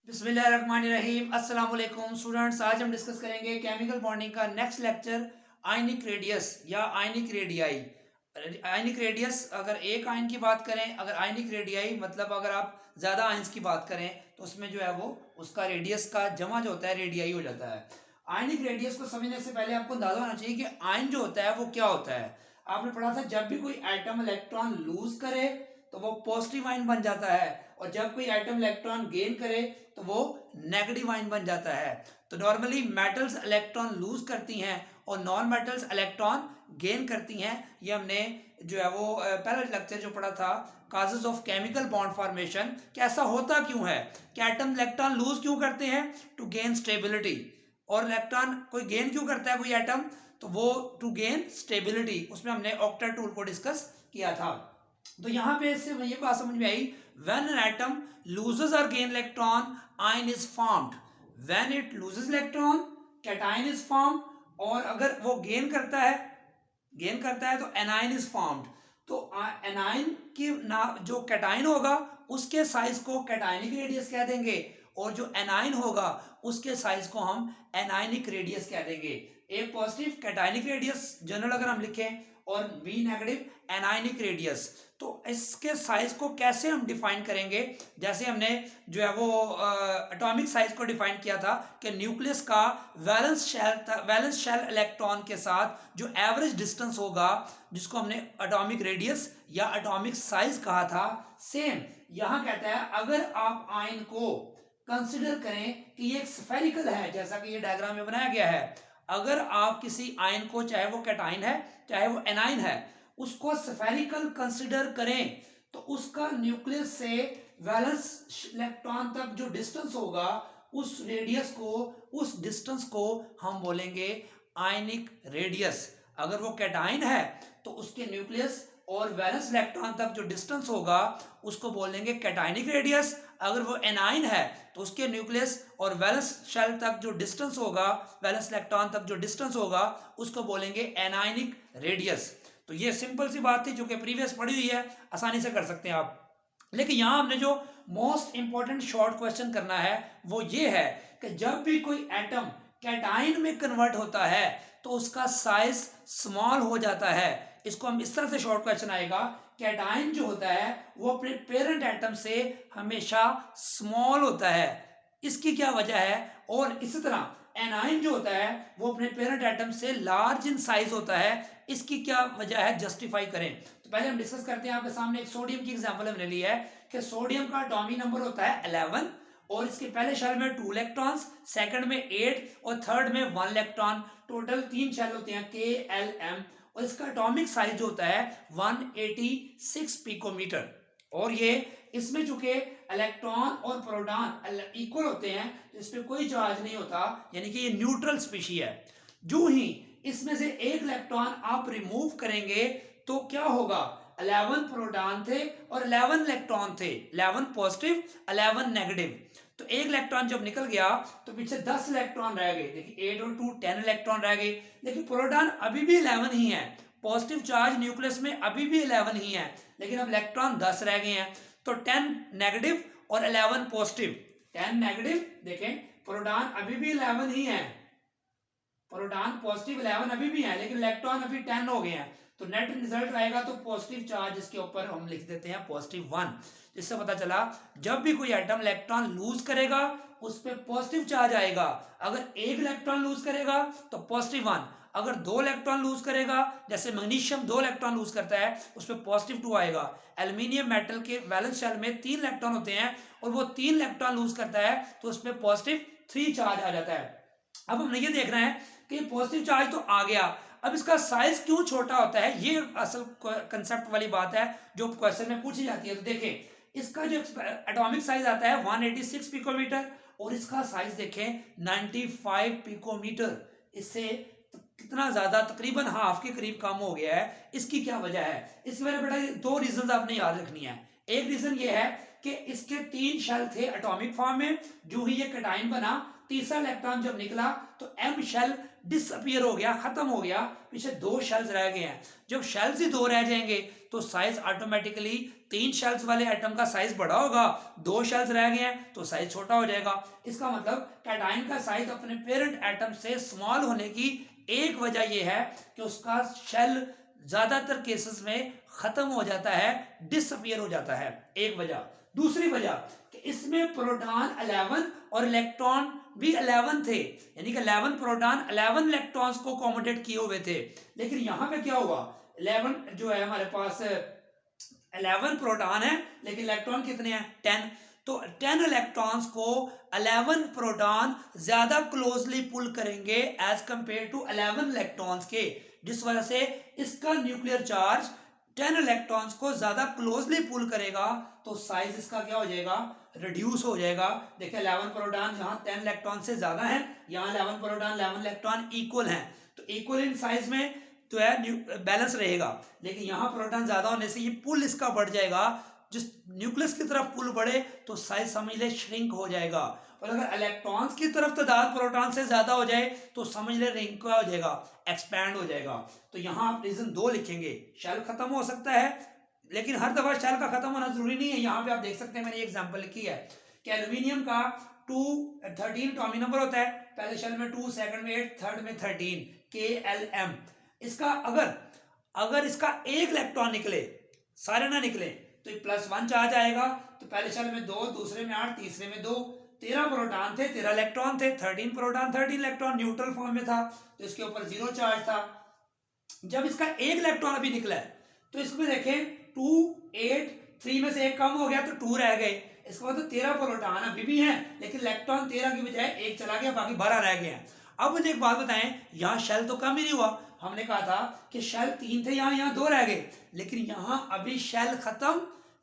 बिस्मिल्लाहिर्रहमानिर्रहीम अस्सलाम वालेकुम स्टूडेंट्स। आज हम डिस्कस करेंगे केमिकल बॉन्डिंग का नेक्स्ट लेक्चर आयनिक रेडियस या आयनिक रेडियाई। आयनिक रेडियस अगर एक आयन की बात करें, अगर आयनिक रेडियाई मतलब अगर आप ज़्यादा आयन्स की बात करें तो उसमें जो है वो उसका रेडियस का जमा जो होता है रेडियाई हो जाता है। आयनिक रेडियस को समझने से पहले आपको अंदाजा होना चाहिए कि आयन जो होता है वो क्या होता है। आपने पढ़ा था जब भी कोई एटम इलेक्ट्रॉन लूज करे तो वो पॉजिटिव आयन बन जाता है, और जब कोई एटम इलेक्ट्रॉन गेन करे तो वो नेगेटिव आयन बन जाता है। तो नॉर्मली मेटल्स इलेक्ट्रॉन लूज करती हैं और नॉन मेटल्स इलेक्ट्रॉन गेन करती हैं। ये हमने जो है वो पहला लेक्चर जो पढ़ा था causes of chemical bond formation, कैसा होता क्यों है कि एटम इलेक्ट्रॉन लूज क्यों करते हैं, टू गेन स्टेबिलिटी। और इलेक्ट्रॉन कोई गेन क्यों करता है कोई एटम, तो वो टू गेन स्टेबिलिटी। उसमें हमने ऑक्टेट टूल को डिस्कस किया था। तो यहां पे इससे ये बात समझ में आई, व्हेन एन एटम लूजेस और gain electron ion is formed. When it loses electron cation is formed, और अगर वो गेन करता है तो एनायन इज फॉर्म्ड। तो एनायन की ना जो कैटायन होगा उसके साइज को कैटायनिक रेडियस कह देंगे, और जो एनायन होगा उसके साइज को हम एनायनिक रेडियस कह देंगे। ए पॉजिटिव कैटायनिक रेडियस जनरल अगर हम लिखें, और बी नेगेटिव एनायनिक रेडियस। तो इसके साइज को कैसे हम डिफाइन करेंगे, जैसे हमने जो है वो एटॉमिक साइज को डिफाइन किया था कि न्यूक्लियस का वैलेंस शेल इलेक्ट्रॉन के साथ जो एवरेज डिस्टेंस होगा जिसको हमने एटॉमिक रेडियस या एटॉमिक साइज कहा था, सेम यहां कहता है अगर आप आयन को कंसिडर करें कि ये एक स्फेरिकल है, जैसा कि ये डायग्राम में बनाया गया है। अगर आप किसी आयन को, चाहे वो कैटाइन है चाहे वो एनाइन है, उसको स्फेरिकल कंसिडर करें तो उसका न्यूक्लियस से वैलेंस इलेक्ट्रॉन तक जो डिस्टेंस होगा उस रेडियस को, उस डिस्टेंस को हम बोलेंगे आयनिक रेडियस। अगर वो कैटाइन है तो उसके न्यूक्लियस और वैलेंस इलेक्ट्रॉन तक जो डिस्टेंस होगा उसको बोलेंगे कैटाइनिक रेडियस। अगर वो एनाइन है तो उसके न्यूक्लियस और वैलेंस शेल तक जो डिस्टेंस होगा, वैलेंस इलेक्ट्रॉन तक जो डिस्टेंस होगा उसको बोलेंगे एनाइनिक रेडियस। तो ये सिंपल सी बात थी जो कि प्रीवियस पढ़ी हुई है, आसानी से कर सकते हैं आप। लेकिन यहां हमने जो मोस्ट इंपॉर्टेंट शॉर्ट क्वेश्चन करना है वो ये है कि जब भी कोई एटम कैटाइन में कन्वर्ट होता है तो उसका साइज स्मॉल हो जाता है। इसको हम इस तरह से शॉर्ट क्वेश्चन आएगा, कैटाइन जो होता है वो अपने पेरेंट एटम से हमेशा स्मॉल होता है, इसकी क्या वजह है। और इसी तरह एनाइन जो होता है वो अपने पेरेंट एटम से लार्ज इन साइज होता है, इसकी क्या वजह है, जस्टिफाई करें। तो पहले हम डिस्कस करते हैं। आपके सामने एक सोडियम की एग्जांपल हमने ली है कि सोडियम का एटॉमिक नंबर होता है 11, और इसके पहले शेल में 2 इलेक्ट्रॉन्स, सेकंड में 8 और थर्ड में 1 इलेक्ट्रॉन। टोटल 3 शेल होते हैं के एल एम, और इसका एटॉमिक साइज जो होता है 186 पिकोमीटर। और ये इसमें चूंकि इलेक्ट्रॉन और प्रोटॉन इक्वल होते हैं तो इसमें कोई चार्ज नहीं होता, यानी कि ये न्यूट्रल स्पीशी है। जो ही इसमें से एक इलेक्ट्रॉन आप रिमूव करेंगे तो क्या होगा, 11 प्रोटॉन थे और 11 इलेक्ट्रॉन थे, 11 पॉजिटिव 11 नेगेटिव। तो एक इलेक्ट्रॉन जब निकल गया तो पीछे 10 इलेक्ट्रॉन रह गए। देखिए 8 और 2 10 इलेक्ट्रॉन रह गए, लेकिन प्रोटॉन अभी भी 11 ही है। पॉजिटिव चार्ज न्यूक्लियस में अभी भी 11 ही है, लेकिन अब इलेक्ट्रॉन 10 रह गए हैं। तो 10 नेगेटिव और 11 पॉजिटिव, 10 नेगेटिव, देखें प्रोटॉन अभी भी 11 ही है, प्रोटॉन पॉजिटिव 11 अभी भी है, लेकिन इलेक्ट्रॉन अभी 10 हो गए हैं। तो नेट रिजल्ट आएगा तो पॉजिटिव चार्ज इसके ऊपर हम लिख देते हैं +1। जिससे पता चला जब भी कोई एटम इलेक्ट्रॉन लूज करेगा उस पर पॉजिटिव चार्ज आएगा। अगर एक इलेक्ट्रॉन लूज करेगा तो +1, अगर 2 इलेक्ट्रॉन लूज करेगा, जैसे मैग्नीशियम 2 इलेक्ट्रॉन लूज करता है उस पर +2 आएगा। एल्यूमिनियम मेटल के वैलेंस शेल में 3 इलेक्ट्रॉन होते हैं और वो 3 इलेक्ट्रॉन लूज करता है तो उस पर +3 चार्ज आ जाता है। अब हमने ये देखना है कि पॉजिटिव चार्ज तो आ गया, अब इसका साइज क्यों छोटा होता है, ये असल कंसेप्ट वाली बात है जो क्वेश्चन में पूछी जाती है। तो देखें इसका जो एटॉमिक साइज आता है 186 पिकोमीटर, और इसका साइज देखें 95 पिकोमीटर। इससे कितना ज्यादा, तकरीबन हाफ के करीब कम हो गया है। इसकी क्या वजह है, इसकी वजह बेटा 2 रीजन आपने याद रखनी है। एक रीजन ये है कि इसके 3 शेल थे एटॉमिक फॉर्म में, जो ही ये कैटाइन बना तीसरा इलेक्ट्रॉन जब निकला तो एम शेल डिसअपियर हो गया, खत्म हो गया, पीछे 2 शेल्स रह गए हैं। जब शेल्स ही 2 रह जाएंगे तो साइज ऑटोमेटिकली 3 शेल्स वाले एटम का साइज बड़ा होगा, 2 शेल्स रह गए हैं तो साइज छोटा हो जाएगा। इसका मतलब कैटाइन का साइज अपने पेरेंट एटम से स्मॉल होने की एक वजह यह है कि उसका शेल ज्यादातर केसेस में खत्म हो जाता है, डिसअपियर हो जाता है, एक वजह। दूसरी वजह कि इसमें प्रोटॉन 11 और इलेक्ट्रॉन भी 11 थे, यानी कि 11 प्रोटॉन 11 इलेक्ट्रॉन्स को अकोमोडेट किए हुए थे। लेकिन यहां पे क्या हुआ, 11 जो है हमारे पास 11 प्रोटॉन है लेकिन इलेक्ट्रॉन कितने हैं, 10। तो 10 इलेक्ट्रॉन्स को 11 प्रोटॉन ज्यादा क्लोजली पुल करेंगे एज कंपेयर टू 11 इलेक्ट्रॉन्स के, जिस वजह से इसका न्यूक्लियर चार्ज 10 इलेक्ट्रॉन्स को ज्यादा क्लोजली पुल करेगा, तो साइज इसका क्या हो जाएगा, रिड्यूस हो जाएगा। देखिए 11 प्रोटॉन यहाँ 10 इलेक्ट्रॉन से ज्यादा है, यहाँ 11 प्रोटॉन 11 इलेक्ट्रॉन इक्वल हैं, तो इक्वल इन साइज में तो है बैलेंस रहेगा। लेकिन यहाँ प्रोटॉन ज्यादा होने से ये पुल इसका बढ़ जाएगा, जिस न्यूक्लियस की तरफ पुल बढ़े तो साइज समझ ले श्रिंक हो जाएगा। और अगर इलेक्ट्रॉन्स की तरफ तादाद प्रोटॉन से ज्यादा हो जाए तो समझ ले रिंग क्या हो जाएगा, एक्सपैंड हो जाएगा। तो यहाँ आप रीजन 2 लिखेंगे, शेल खत्म हो सकता है, लेकिन हर दफा शेल का खत्म होना जरूरी नहीं है। यहाँ पे आप देख सकते हैं मैंने एग्जाम्पल लिखी है कि एल्यूमिनियम का 13 एटॉमिक नंबर होता है, पहले शेल में 2, सेकंड में 8, थर्ड में 13, KLM। इसका अगर इसका एक इलेक्ट्रॉन निकले, सारे ना निकले, तो +1 चार्ज आएगा। तो पहले शेल में 2, दूसरे में 8, तीसरे में 2, 13 प्रोटॉन थे, 13 इलेक्ट्रॉन थे, 13 प्रोटॉन 13 इलेक्ट्रॉन न्यूट्रल फॉर्म में था, तो इसके ऊपर 0 चार्ज था। जब इसका एक इलेक्ट्रॉन अभी निकला है तो इसमें देखें 2, 8, 3 में से एक कम हो गया तो 2 रह गए। इसका मतलब 13 प्रोटॉन अभी भी हैं, लेकिन इलेक्ट्रॉन 13 की बजाय एक चला गया, बाकी 12 रह गए हैं। अब मुझे एक बात बताएं, यहाँ शेल तो कम ही नहीं हुआ, हमने कहा था कि शेल 3 थे, यहाँ 2 रह गए, लेकिन यहाँ अभी शेल खत्म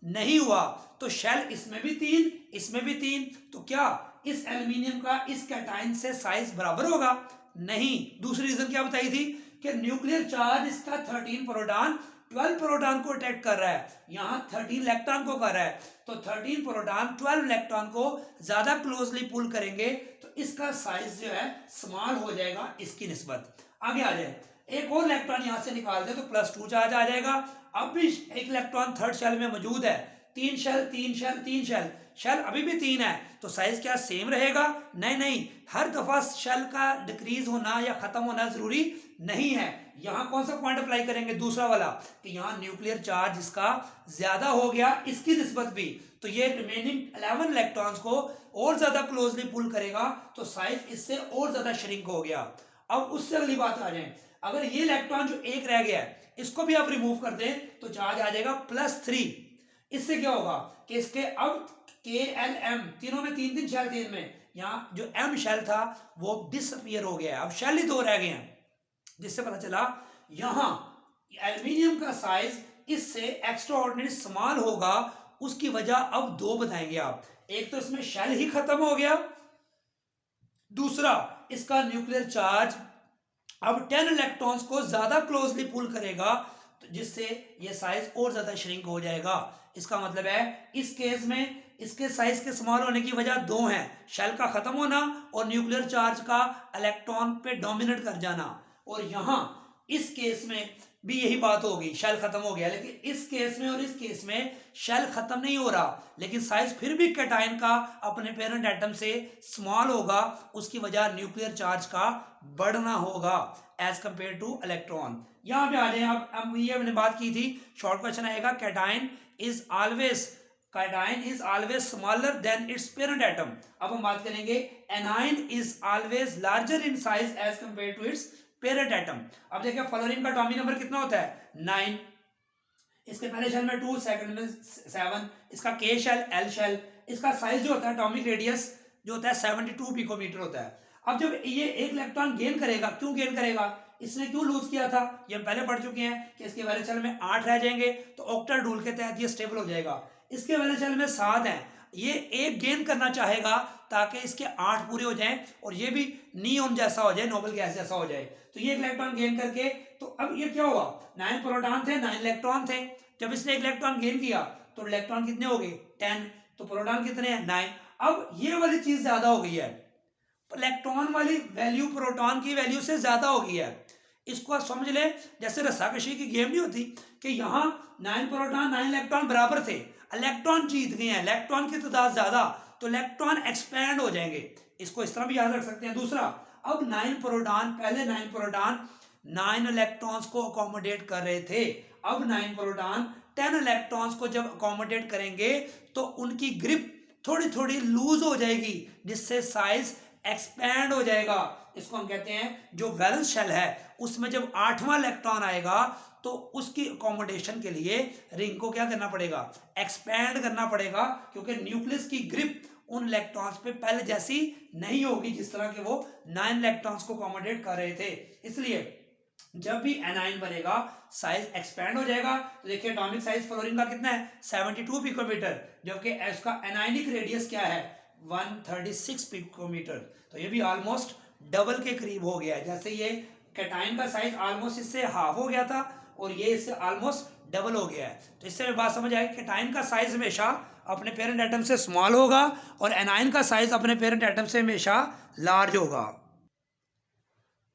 नहीं हुआ। तो शेल इसमें भी 3, इसमें भी 3, तो क्या इस एल्यूमिनियम का इस कैटाइन से साइज बराबर होगा? नहीं। दूसरी रीजन क्या बताई थी कि न्यूक्लियर चार्ज इसका 13 प्रोटॉन 12 प्रोटॉन को अटैक कर रहा है, यहाँ 13 इलेक्ट्रॉन को कर रहा है, तो 13 प्रोटॉन 12 इलेक्ट्रॉन को ज्यादा क्लोजली पुल करेंगे, तो इसका साइज जो है स्मॉल हो जाएगा इसकी निस्बत। आगे आ जाए, एक और इलेक्ट्रॉन यहां से निकाल दे तो +2 चार्ज आ जाएगा। अब भी एक इलेक्ट्रॉन थर्ड शेल में मौजूद है, 3 शेल 3 शेल 3 शेल, शेल अभी भी 3 है, तो साइज क्या सेम रहेगा? नहीं, हर दफा शेल का डिक्रीज होना या खत्म होना जरूरी नहीं है। यहां कौन सा पॉइंट अप्लाई करेंगे, दूसरा वाला, कि यहां न्यूक्लियर चार्ज इसका ज्यादा हो गया इसकी निस्बत भी, तो ये रिमेनिंग 11 इलेक्ट्रॉन्स को और ज्यादा क्लोजली पुल करेगा, तो साइज इससे और ज्यादा श्रिंक हो गया। अब उससे अगली बात आ जाए, अगर ये इलेक्ट्रॉन जो एक रह गया है इसको भी आप रिमूव कर दें तो चार्ज आ जाएगा +3। इससे क्या होगा कि इसके अब KLM, तीनों में 3 शेल थे, इनमें यहाँ जो M शेल था वो डिसअपियर हो गया है, अब शेल ही 2 रह गए हैं, जिससे पता चला यहां एल्यूमिनियम का साइज इससे एक्स्ट्रा ऑर्डिनरी स्मॉल होगा। उसकी वजह अब 2 बताएंगे आप, एक तो इसमें शेल ही खत्म हो गया, दूसरा इसका न्यूक्लियर चार्ज अब 10 इलेक्ट्रॉन्स को ज्यादा क्लोजली पुल करेगा, तो जिससे ये साइज और ज्यादा श्रिंक हो जाएगा। इसका मतलब है इस केस में इसके साइज के स्मॉल होने की वजह 2 है, शेल का खत्म होना और न्यूक्लियर चार्ज का इलेक्ट्रॉन पे डोमिनेट कर जाना। और यहां इस केस में भी यही बात होगी, शेल खत्म हो गया, लेकिन इस केस में और इस केस में शेल खत्म नहीं हो रहा, लेकिन साइज फिर भी कैटाइन का अपने पेरेंट एटम से स्मॉल होगा, उसकी वजह न्यूक्लियर चार्ज का बढ़ना होगा एज कंपेयर टू इलेक्ट्रॉन। यहां पे आ जाए, अब ये हमने बात की थी, शॉर्ट क्वेश्चन आएगा, cation is always smaller than its parent atom. अब हम बात करेंगे anion is always larger in size as compare to its parent atom. अब देखिए फ्लोरीन का एटॉमिक नंबर कितना होता है, 9, इसके पहले शेल में 2, सेकंड में 7, इसका K शेल L शेल, इसका साइज जो होता है एटॉमिक रेडियस जो होता है 72 पिकोमीटर होता है। अब जब ये एक इलेक्ट्रॉन गेन करेगा, क्यों गेन करेगा, इसने क्यों लूज किया था, ये हम पहले पढ़ चुके हैं कि इसके पहले शेल में 8 रह जाएंगे तो ऑक्टल रूल के तहत ये स्टेबल हो जाएगा। इसके पहले शेल में 7 है, ये एक गेन करना चाहेगा ताकि इसके 8 पूरे हो जाएं और ये भी नियोन जैसा हो जाए, नोबल गैस जैसा हो जाए। तो ये इलेक्ट्रॉन गेन करके, तो अब ये क्या हुआ, 9 प्रोटॉन थे 9 इलेक्ट्रॉन थे, जब इसने एक इलेक्ट्रॉन गेन किया तो इलेक्ट्रॉन कितने हो गए, 10, तो प्रोटॉन कितने हैं, 9। अब ये वाली चीज ज्यादा हो गई है, इलेक्ट्रॉन वाली वैल्यू प्रोटॉन की वैल्यू से ज्यादा हो गई है, इसको आप समझ ले जैसे रस्साकशी की गेम नहीं होती कि यहाँ 9 प्रोटॉन 9 इलेक्ट्रॉन बराबर थे, इलेक्ट्रॉन जीत गए हैं, इलेक्ट्रॉन की तादाद ज्यादा, तो इलेक्ट्रॉन एक्सपैंड हो जाएंगे। इसको इस तरह भी याद रख सकते हैं। दूसरा, अब 9 प्रोटॉन, पहले 9 प्रोटॉन 9 इलेक्ट्रॉन्स को अकोमोडेट कर रहे थे, अब 9 प्रोटॉन 10 इलेक्ट्रॉन्स को जब अकोमोडेट करेंगे तो उनकी ग्रिप थोड़ी थोड़ी लूज हो जाएगी, जिससे साइज एक्सपैंड हो जाएगा। इसको हम कहते हैं जो वैलेंस शेल है उसमें जब 8वां इलेक्ट्रॉन आएगा तो उसकी अकोमोडेशन के लिए रिंग को क्या करना पड़ेगा, एक्सपैंड करना पड़ेगा, क्योंकि न्यूक्लियस की ग्रिप उन इलेक्ट्रॉन्स पे पहले जैसी नहीं होगी जिस तरह के वो 9 इलेक्ट्रॉन्स को अकोमोडेट कर रहे थे। इसलिए जब भी एनाइन बनेगा साइज एक्सपैंड हो जाएगा। तो देखिए एटॉमिक साइज फ्लोरीन का कितना है, 72 पिकोमीटर, जबकि इसका एनाइनिक रेडियस क्या है, 136 पिकोमीटर। तो ये भी ऑलमोस्ट डबल के करीब हो गया है। जैसे ये कैटाइन का साइज ऑलमोस्ट इससे हाफ हो गया था और ये इससे ऑलमोस्ट डबल हो गया है। तो इससे बात समझ आएगी, कैटाइन का साइज हमेशा अपने पेरेंट एटम से स्मॉल होगा और एनाइन का साइज अपने पेरेंट एटम से हमेशा लार्ज होगा।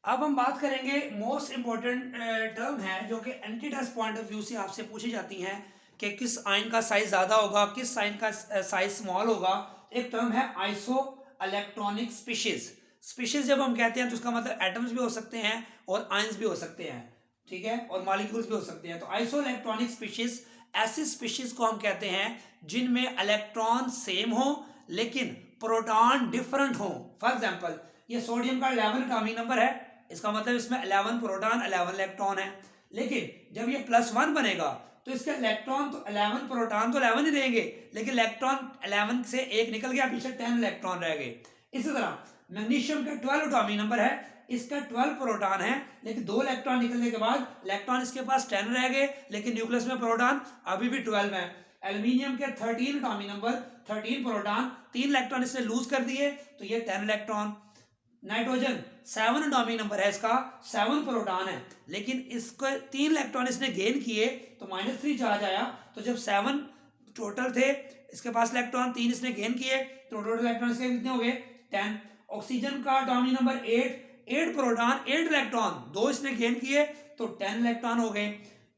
अब हम बात करेंगे मोस्ट इंपॉर्टेंट टर्म है जो कि एंटीडस पॉइंट ऑफ व्यू से आपसे पूछी जाती हैं कि किस आयन का साइज ज्यादा होगा, किस आयन का साइज स्मॉल होगा। एक टर्म है आइसो इलेक्ट्रॉनिक स्पीशीज। स्पीशीज जब हम कहते हैं तो उसका मतलब एटम्स भी हो सकते हैं और आयंस भी हो सकते हैं, ठीक है, और मॉलिक्यूल्स भी हो सकते हैं। तो आइसो इलेक्ट्रॉनिक स्पीशीज ऐसी स्पीशीज को हम कहते हैं जिनमें इलेक्ट्रॉन सेम हो लेकिन प्रोटॉन डिफरेंट हो। फॉर एग्जांपल ये सोडियम का 11 एटॉमिक नंबर है, इसका मतलब इसमें 11 प्रोटॉन 11 इलेक्ट्रॉन है, लेकिन जब ये +1 बनेगा तो इसके इलेक्ट्रॉन तो 11 प्रोटॉन तो 11 ही रहेंगे, लेकिन इलेक्ट्रॉन 11 से एक निकल गया, पीछे 10 इलेक्ट्रॉन रह गए। इसी तरह मैग्नीशियम का 12 एटॉमिक नंबर है, इसका 12 प्रोटॉन है, लेकिन 2 इलेक्ट्रॉन निकलने के बाद इलेक्ट्रॉन इसके पास 10 रह गए, लेकिन न्यूक्लियस में प्रोटॉन अभी भी 12 है। एल्यूमिनियम के 13 एटॉमिक नंबर, 13 प्रोटॉन, 3 इलेक्ट्रॉन इसने लूज कर दिए तो ये 10 इलेक्ट्रॉन। नाइट्रोजन 7 एटॉमिक नंबर है, इसका 7 प्रोटॉन है, लेकिन इसको 3 इलेक्ट्रॉन इसने गेन किए तो -3 चार्ज आया। तो जब 7 टोटल थे इसके पास इलेक्ट्रॉन, 3 इसने गेन किए तो टोटल इलेक्ट्रॉन इसके कितने हो गए, 10। ऑक्सीजन का एटॉमिक नंबर 8 प्रोटॉन 8 इलेक्ट्रॉन, 2 इसने गेन किए तो 10 इलेक्ट्रॉन हो गए।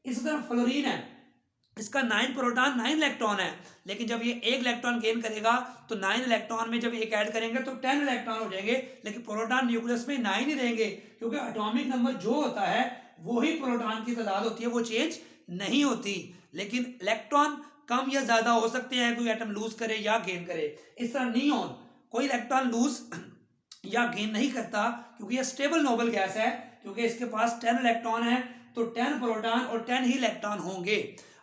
इसी तरह फ्लोरीन है, इसका 9 प्रोटॉन 9 इलेक्ट्रॉन है, लेकिन जब ये 1 इलेक्ट्रॉन गेन करेगा तो 9 इलेक्ट्रॉन में जब एक ऐड करेंगे तो 10 इलेक्ट्रॉन हो जाएंगे, लेकिन प्रोटॉन न्यूक्लियस में 9 ही रहेंगे, क्योंकि एटॉमिक नंबर जो होता है वही प्रोटॉन की तादाद होती है, वो चेंज नहीं होती। लेकिन इलेक्ट्रॉन कम या ज्यादा हो सकते हैं, कोई एटम लूज करे या गेन करे। इस तरह नियॉन कोई इलेक्ट्रॉन लूज या गेन नहीं करता क्योंकि यह स्टेबल नोबल गैस है, क्योंकि इसके पास 10 इलेक्ट्रॉन है तो 10 प्रोटॉन और 10 ही इलेक्ट्रॉन होंगे।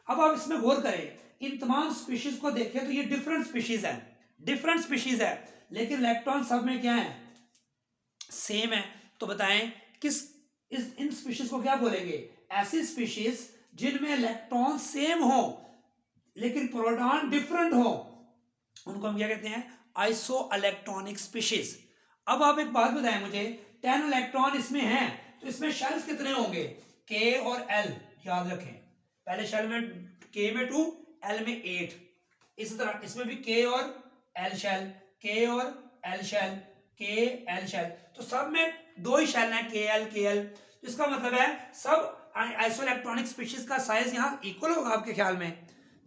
अब आप इसमें गौर करें, इन तमाम स्पीशीज को देखें तो ये डिफरेंट स्पीशीज है, डिफरेंट स्पीशीज है, लेकिन इलेक्ट्रॉन सब में क्या है, सेम है। तो बताएं किस इन स्पीशीज को क्या बोलेंगे, ऐसी स्पीशीज जिनमें इलेक्ट्रॉन सेम हो लेकिन प्रोटॉन डिफरेंट हो, उनको हम क्या कहते हैं, आइसो इलेक्ट्रॉनिक स्पीशीज। अब आप एक बात बताएं मुझे, 10 इलेक्ट्रॉन इसमें हैं तो इसमें शेल्स कितने होंगे, के और एल, याद रखें, पहले शेल में के में 2, एल में 8। इसी तरह इसमें भी के और एल शेल, के और एल शेल, के एल शेल, तो सब में 2 ही शेल हैं, के एल। तो इसका मतलब है सब आइसो इलेक्ट्रॉनिक स्पीशीज का साइज यहाँ इक्वल होगा आपके ख्याल में,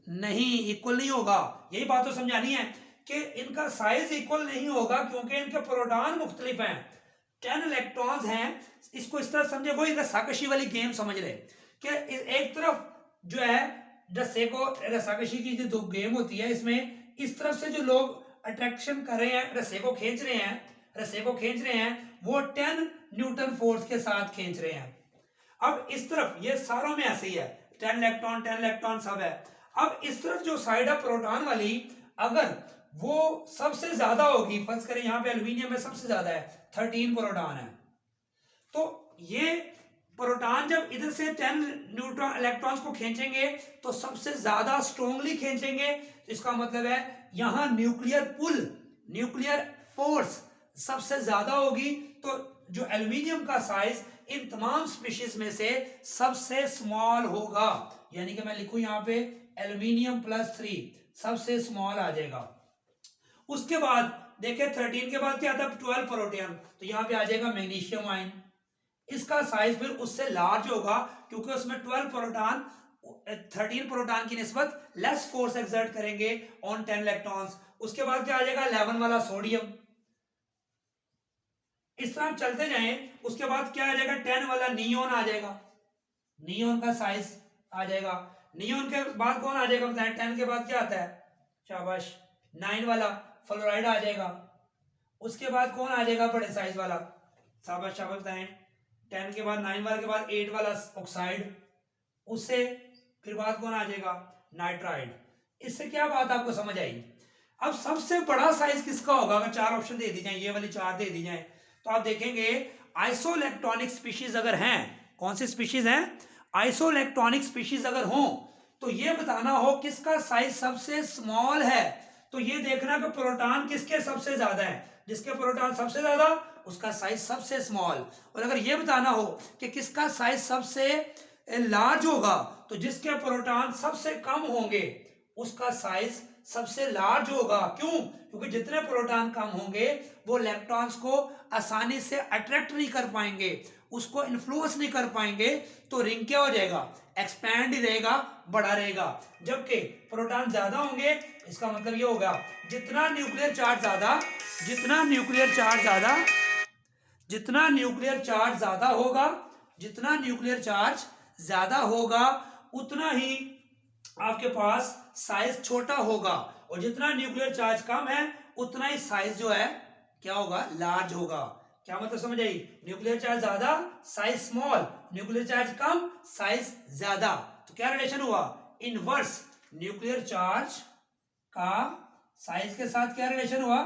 नहीं इक्वल नहीं होगा। यही बात तो समझानी है कि इनका साइज इक्वल नहीं होगा क्योंकि इनके प्रोटॉन मुख्तलिफ हैं, 10 इलेक्ट्रॉन्स हैं। इसको इस तरह समझे, कोई रस्साकशी वाली गेम समझ ले कि एक तरफ जो है रस्से को, रस्साकशी की जो गेम होती है, इसमें इस तरफ से जो लोग अट्रैक्शन कर रहे हैं, रस्से को खींच रहे हैं, वो 10 न्यूटन फोर्स के साथ खींच रहे हैं। अब इस तरफ ये सारों में ऐसे ही है, 10 इलेक्ट्रॉन सब है। अब इस तरफ जो साइड है प्रोटॉन वाली, अगर वो सबसे ज्यादा होगी, फर्ज करें यहाँ पे एल्यूमिनियम में सबसे ज्यादा है, 13 प्रोटॉन है, तो ये प्रोटॉन जब इधर से 10 न्यूट्रॉन इलेक्ट्रॉन्स को खींचेंगे तो सबसे ज्यादा स्ट्रोंगली खींचेंगे। तो इसका मतलब है यहां न्यूक्लियर पुल, न्यूक्लियर फोर्स सबसे ज्यादा होगी। तो जो एल्यूमिनियम का साइज इन तमाम स्पीशीज में से सबसे स्मॉल होगा, यानी कि मैं लिखूं यहाँ पे एल्यूमिनियम +3 सबसे स्मॉल आ जाएगा। उसके बाद देखिए 13 के बाद क्या आता है, 12 प्रोटॉन, तो यहाँ पे आ जाएगा मैग्नीशियम आयन, इसका साइज फिर उससे लार्ज होगा, क्योंकि उसमें 12 प्रोटॉन 13 प्रोटॉन की निस्बत लेस फोर्स एक्सर्ट करेंगे ऑन 10 इलेक्ट्रॉन्स। उसके बाद क्या आ जाएगा 11 वाला सोडियम। इस तरह चलते जाएं, उसके बाद क्या आ जाएगा 10 वाला नियोन आ जाएगा, नियोन का साइज आ जाएगा। नियोन के बाद कौन आ जाएगा बताएं, 10 के बाद क्या आता है, शाबाश 9 वाला फ्लोराइड आ जाएगा। उसके बाद कौन आ जाएगा बड़े साइज वाला, शाबाश शाबाश बताएं, 10 के बाद 9 वाले के बाद 8 वाला ऑक्साइड, उससे फिर बाद कौन आ जाएगा नाइट्राइड। इससे क्या बात आपको समझ आई। अब सबसे बड़ा साइज किसका होगा, अगर चार ऑप्शन दे दी जाए, ये वाली चार दे दी जाए, तो आप देखेंगे आइसोइलेक्ट्रॉनिक स्पीशीज अगर हैं, कौन सी स्पीशीज हैं, आइसोइलेक्ट्रॉनिक स्पीशीज अगर हो, तो ये बताना हो किसका साइज सबसे स्मॉल है। तो ये देखना कि प्रोटॉन किसके सबसे ज्यादा है, जिसके प्रोटॉन सबसे ज्यादा उसका साइज सबसे स्मॉल। और अगर ये बताना हो कि किसका साइज सबसे लार्ज होगा, तो जिसके प्रोटॉन सबसे कम होंगे उसका साइज सबसे लार्ज होगा। क्यों, क्योंकि जितने प्रोटॉन कम होंगे वो इलेक्ट्रॉन्स को आसानी से अट्रैक्ट नहीं कर पाएंगे, उसको इन्फ्लुएंस नहीं कर पाएंगे, तो रिंग क्या हो जाएगा, एक्सपैंड ही रहेगा, बड़ा रहेगा। जबकि प्रोटॉन ज्यादा होंगे, इसका मतलब ये होगा जितना न्यूक्लियर चार्ज ज्यादा, जितना न्यूक्लियर चार्ज ज्यादा, जितना न्यूक्लियर चार्ज ज्यादा होगा, जितना न्यूक्लियर चार्ज ज्यादा होगा, उतना ही आपके पास साइज छोटा होगा। और जितना न्यूक्लियर चार्ज कम है, उतना ही साइज जो है क्या होगा, लार्ज होगा। क्या मतलब समझ आई, न्यूक्लियर चार्ज ज्यादा साइज स्मॉल, न्यूक्लियर चार्ज कम साइज ज्यादा। तो क्या रिलेशन हुआ, इनवर्स, न्यूक्लियर चार्ज का साइज के साथ क्या रिलेशन हुआ,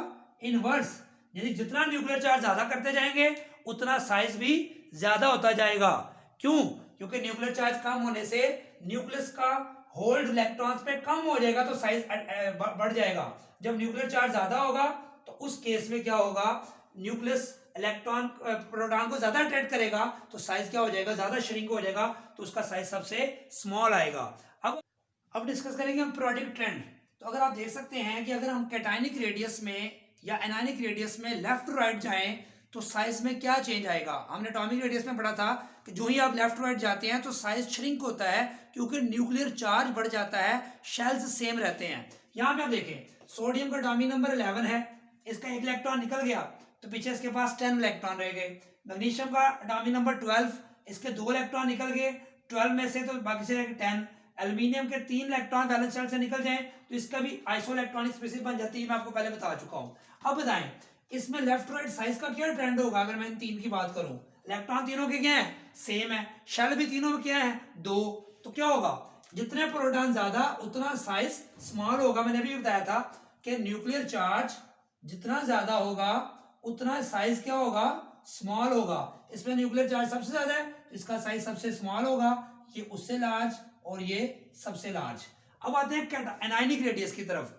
इनवर्स। यानी जितना न्यूक्लियर चार्ज ज्यादा करते जाएंगे उतना साइज भी ज्यादा होता जाएगा। क्यों, क्योंकि न्यूक्लियर चार्ज कम होने से न्यूक्लियस का होल्ड इलेक्ट्रॉन्स पे कम हो जाएगा, तो साइज बढ़ जाएगा। जब न्यूक्लियर चार्ज ज्यादा होगा तो उस केस में क्या होगा, न्यूक्लियस इलेक्ट्रॉन प्रोटॉन को ज्यादा अट्रैक्ट करेगा, तो साइज क्या हो जाएगा, ज्यादा श्रिंक हो जाएगा, तो उसका साइज सबसे स्मॉल आएगा। अब डिस्कस करेंगे हम पीरियोडिक ट्रेंड। तो अगर आप देख सकते हैं कि अगर हम कैटायनिक रेडियस में या एनायनिक रेडियस में लेफ्ट टू राइट जाएं, तो साइज में क्या चेंज आएगा। हमने एटॉमिक रेडियस में पढ़ा था कि जो ही आप लेफ्ट टू राइट जाते हैं तो साइज श्रिंक होता है, क्योंकि न्यूक्लियर चार्ज बढ़ जाता है, शेल्स सेम रहते हैं। यहाँ पे आप देखें सोडियम का एटॉमिक नंबर 11 है, इसका एक इलेक्ट्रॉन निकल गया तो पीछे इसके पास 10 इलेक्ट्रॉन रह गए। मैग्नीशियम का एटॉमिक नंबर 12, इसके 2 इलेक्ट्रॉन निकल गए 12 में से, तो बाकी से 10। एल्यूमिनियम के 3 इलेक्ट्रॉन वैलेंस शेल से निकल जाएं तो इसका भी आइसो इलेक्ट्रॉनिक स्पीशीज बन जाती है, मैं आपको पहले बता चुका हूं। अब बताएं इसमें लेफ्ट राइट साइज का क्या ट्रेंड होगा। अगर मैं इन तीन की बात करूं, इलेक्ट्रॉन तीनों के क्या है, सेम है, शेल भी तीनों में क्या है, 2। तो क्या होगा, जितने प्रोटॉन ज्यादा उतना साइज स्मॉल होगा। मैंने भी बताया था कि न्यूक्लियर चार्ज जितना ज्यादा होगा उतना साइज क्या होगा, स्मॉल होगा। इसमें न्यूक्लियर चार्ज सबसे ज्यादा है, इसका साइज सबसे स्मॉल होगा, ये उससे लार्ज और ये सबसे लार्ज। अब आते हैं एनायनिक रेडियस की तरफ,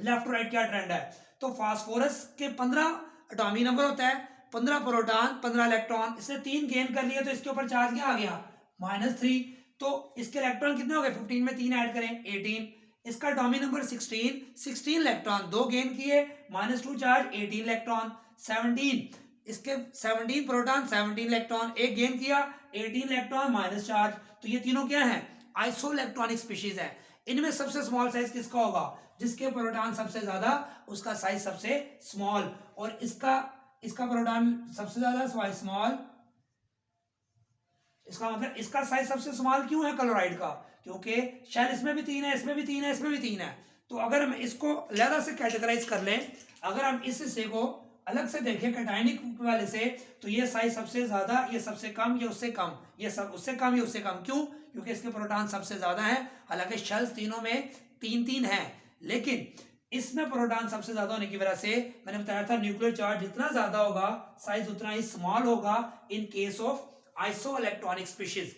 लेफ्ट टू राइट क्या ट्रेंड है। तो फास्फोरस के 15 एटॉमिक नंबर होता है, 15 प्रोटॉन 15 इलेक्ट्रॉन, इसने 3 गेन कर लिए तो इसके ऊपर चार्ज क्या आ गया, -3। तो इसके इलेक्ट्रॉन कितने हो गए, 15 में 3 ऐड करें 18। इसका एटॉमिक नंबर 16 इलेक्ट्रॉन 2 गेन किए, -2 चार्ज 18 इलेक्ट्रॉन। 17 इसके 17 प्रोटॉन 17 इलेक्ट्रॉन, एक गेन किया 18 इलेक्ट्रॉन माइनस चार्ज। तो ये तीनों क्या है, आइसो इलेक्ट्रॉनिक स्पीशीज है। इनमें सबसे स्मॉल साइज किसका होगा, जिसके प्रोटॉन सबसे ज्यादा उसका साइज सबसे स्मॉल, और इसका प्रोटॉन सबसे ज्यादा स्मॉल, इसका मतलब इसका साइज सबसे स्मॉल क्यों है क्लोराइड का, क्योंकि शेल इसमें भी 3 है, इसमें भी 3 है, इसमें भी 3 है। तो अगर हम इसको अलग से कैटेगराइज कर लें, अगर हम इस हिस्से को अलग से देखें कैटायनिक वाले से, तो ये साइज सबसे ज्यादा, ये सबसे कम, ये उससे कम, ये सब उससे कम, ये उससे कम। क्यों, क्योंकि इसके प्रोटॉन सबसे ज्यादा है, हालांकि शेल्स तीनों में 3-3 है, लेकिन इसमें प्रोटॉन सबसे ज्यादा होने की वजह से मैंने बताया था न्यूक्लियर चार्ज जितना ज्यादा होगा साइज उतना ही स्मॉल होगा in case of isoelectronic species.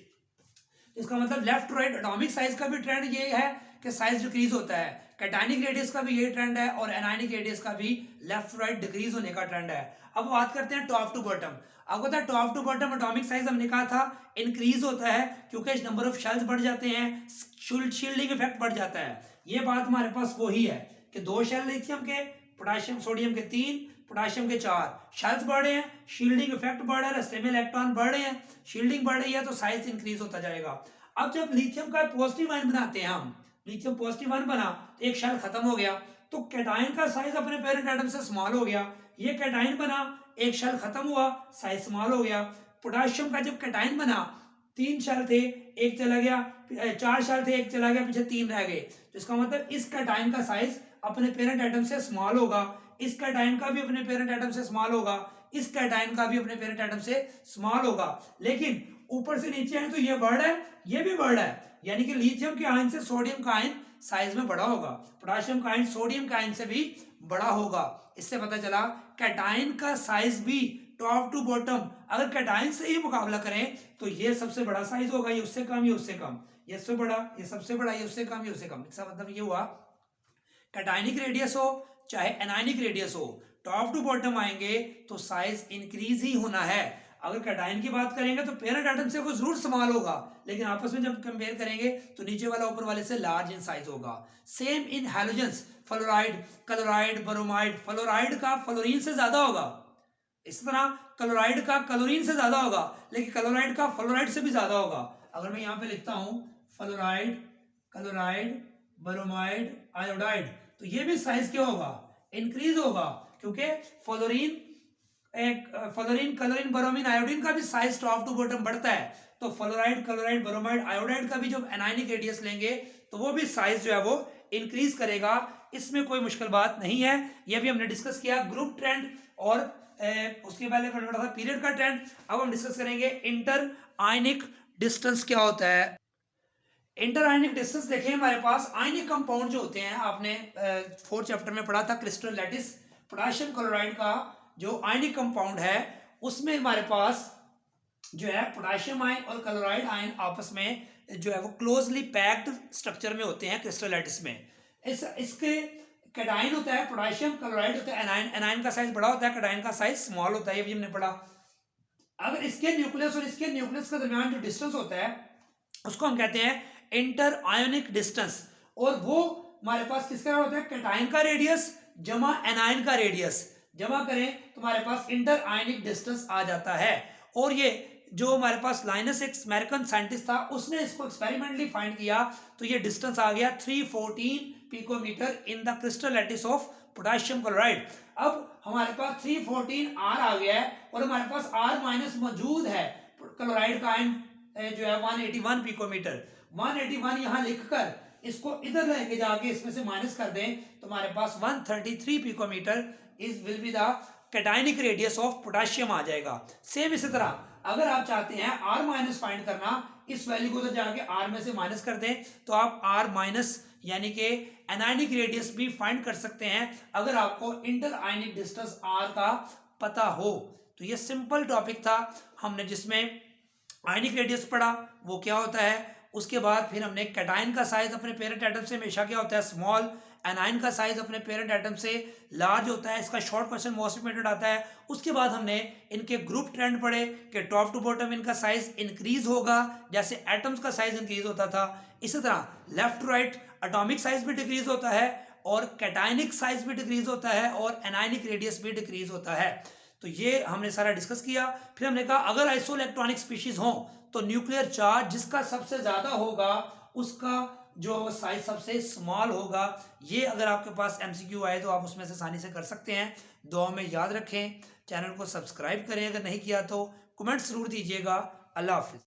इसका मतलब left to right atomic size का भी ट्रेंड ये है कि साइज डिक्रीज होता है, कैटायनिक रेडियस का भी ये ट्रेंड है, और एनायनिक रेडियस का भी लेफ्ट टू राइट डिक्रीज होने का ट्रेंड है। अब बात करते हैं टॉप टू बॉटम। आपको पता है top to bottom atomic size हमने कहा था इंक्रीज होता है, क्योंकि नंबर ऑफ शेल्स बढ़ जाते हैं, शील्डिंग इफेक्ट बढ़ जाता है। ये बात हमारे पास वही है कि 2 शेल लिथियम के, पोटेशियम सोडियम के 3, पोटाशियम के 4 शेल्स बढ़ रहे हैं, शील्डिंग इफेक्ट बढ़ रहा है, रास्ते में इलेक्ट्रॉन बढ़ रहे हैं, शील्डिंग बढ़ रही है, तो साइज इंक्रीज होता जाएगा। अब जब लिथियम का पॉजिटिव आयन बनाते हैं हम, लिथियम पॉजिटिव आयन बना तो एक शेल खत्म हो गया, तो कैटायन का साइज अपने पेरेंट एटम से स्मॉल हो गया। ये कैटायन बना, एक शेल खत्म हुआ, साइज स्मॉल हो गया। पोटाशियम का जब कैटायन बना, 3 शेल थे, एक चला गया, 4 शेल थे, एक चला गया, पीछे 3 रह गए, तो इसका मतलब इस कैटायन का साइज अपने पेरेंट एटम से स्मॉल होगा, इस कैटायन का भी अपने पेरेंट एटम से स्मॉल होगा, इस कैटायन का भी अपने पेरेंट एटम से स्मॉल होगा। लेकिन ऊपर से नीचे आए तो ये बढ़ रहा है, ये भी बढ़ रहा है, यानी कि लिथियम के आयन से सोडियम का आयन साइज में बड़ा होगा, पोटाशियम का आयन सोडियम का आयन से भी बड़ा होगा। इससे पता चला कैटायन का साइज भी टॉप टू बॉटम अगर कैटायन से ही मुकाबला करें तो ये सबसे बड़ा साइज होगा, ये उससे कम, ये उससे कम, ये सबसे बड़ा, ये सबसे बड़ा, ये उससे कम, ये उससे कम। इसका मतलब ये हुआ कैटायनिक रेडियस हो चाहे एनायनिक रेडियस हो, टॉप टू बॉटम आएंगे तो साइज इंक्रीज ही होना है। अगर कैटायन की बात करेंगे तो पेरेंट एटम से वो जरूर स्मॉल होगा, लेकिन आपस में जब कंपेयर करेंगे तो नीचे वाला ऊपर वाले से लार्ज इन साइज होगा। Same in halogens, fluoride, chloride, bromide, fluoride का फ्लोरीन से ज्यादा होगा, इस तरह क्लोराइड का क्लोरीन से ज्यादा होगा, लेकिन क्लोराइड का फ्लोराइड से भी ज्यादा होगा। अगर मैं यहाँ पे लिखता हूं फ्लोराइड, क्लोराइड, ब्रोमाइड, आयोडाइड, तो ये भी साइज क्या होगा, इंक्रीज होगा, क्योंकि fluorine, fluorine, chlorine, bromine, iodine का भी साइज टॉप टू बॉटम बढ़ता है, तो फ्लोराइड, क्लोराइड, ब्रोमाइड, आयोडाइड का भी जब एनायनिक रेडियस लेंगे तो वो भी साइज जो है वो इंक्रीज करेगा। इसमें कोई मुश्किल बात नहीं है, ये भी हमने डिस्कस किया ग्रुप ट्रेंड और उसके पहले पढ़ा था पीरियड का ट्रेंड। अब हम डिस्कस करेंगे इंटर आयनिक डिस्टेंस क्या होता है। इंटर आयनिक डिस्टेंस देखें, हमारे पास आयनिक कंपाउंड जो होते हैं, आपने 4th चैप्टर में पढ़ा था क्रिस्टल लैटिस, पोटेशियम क्लोराइड का जो आयनिक कंपाउंड है उसमें हमारे पास जो है पोटेशियम आयन और क्लोराइड आयन आपस में जो है वो क्लोजली पैक्ड स्ट्रक्चर में होते हैं क्रिस्टल लैटिस में। इसके कैटायन होता है, पोटेशियम, क्लोराइड होता है एनायन, एनायन का साइज बड़ा होता है, कैटायन का साइज स्मॉल होता है, ये भी हमने पढ़ा। अगर इसके न्यूक्लियस और इसके न्यूक्लियस के दरमियान जो डिस्टेंस होता है उसको हम कहते हैं इंटर आयोनिक डिस्टेंस, और वो हमारे पास किसका होता है, कैटायन का रेडियस जमा एनायन का रेडियस, जमा करें तो हमारे पास इंटर आयोनिक डिस्टेंस आ जाता है। और ये जो हमारे पास लाइनस एक अमेरिकन साइंटिस्ट था, उसने इसको एक्सपेरिमेंटली फाइंड किया, तो ये डिस्टेंस आ गया 314 picometre in the crystal lattice of potassium chloride. अब हमारे पास 314 आर आ गया है और हमारे पास आर माइनस मौजूद है, क्लोराइड का आयन जो है 181 पिकोमीटर, 181 यहाँ लिखकर इसको इधर लेके जाके इसमें से माइनस कर दें तो हमारे पास 133 picometre is will be the cationic radius of potassium आ जाएगा। सेम इसी तरह अगर आप चाहते हैं आर माइनस फाइंड करना, इस वैल्यू को उधर जाके आर में से माइनस कर दें तो आप आर माइनस यानी कि एनायनिक रेडियस भी फाइंड कर सकते हैं अगर आपको इंटर आयनिक डिस्टेंस आर का पता हो। तो ये सिंपल टॉपिक था हमने, जिसमें आयनिक रेडियस पढ़ा वो क्या होता है, उसके बाद फिर हमने कैटायन का साइज अपने पेरेंट एटम से हमेशा क्या होता है, स्मॉल, एनायन का साइज अपने पेरेंट एटम से लार्ज होता है, इसका शॉर्ट क्वेश्चन मोस्ट इंपोर्टेंट आता है। उसके बाद हमने इनके ग्रुप ट्रेंड पढ़े कि टॉप टू बॉटम इनका साइज इंक्रीज होगा जैसे एटम्स का साइज इंक्रीज होता था, इसी तरह left to right atomic size भी डिक्रीज होता है और कैटायनिक साइज भी डिक्रीज होता है और एनायनिक रेडियस भी डिक्रीज होता है। तो ये हमने सारा डिस्कस किया। फिर हमने कहा अगर आइसोइलेक्ट्रॉनिक स्पीशीज हो तो न्यूक्लियर चार्ज जिसका सबसे ज्यादा होगा उसका जो साइज सबसे स्मॉल होगा। ये अगर आपके पास एमसीक्यू आए तो आप उसमें से आसानी से कर सकते हैं। दुआ में याद रखें, चैनल को सब्सक्राइब करें, अगर नहीं किया तो कमेंट जरूर दीजिएगा। अल्लाह हाफिज।